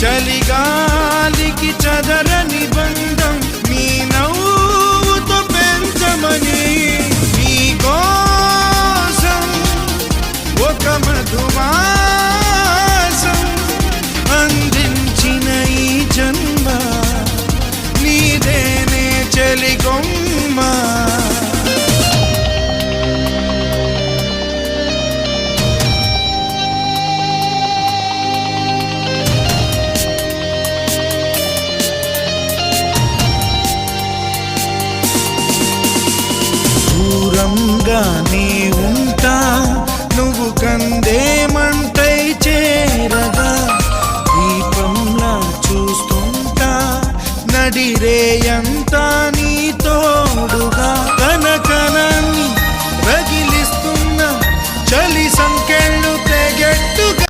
చలిగాలికి చదరని బంధం నీ నవ్వుతో పెంచమని నీ కోసం ఒక మధుమాసం అందించిన ఈ జన్మ నీదేనే చెలిగొమ్మ. దూరంగానే ఉంటా నువ్వు కందేమంటై చేరగా దీపంలా చూస్తుంటా నడిరేయంతా నీ తోడుగా కనక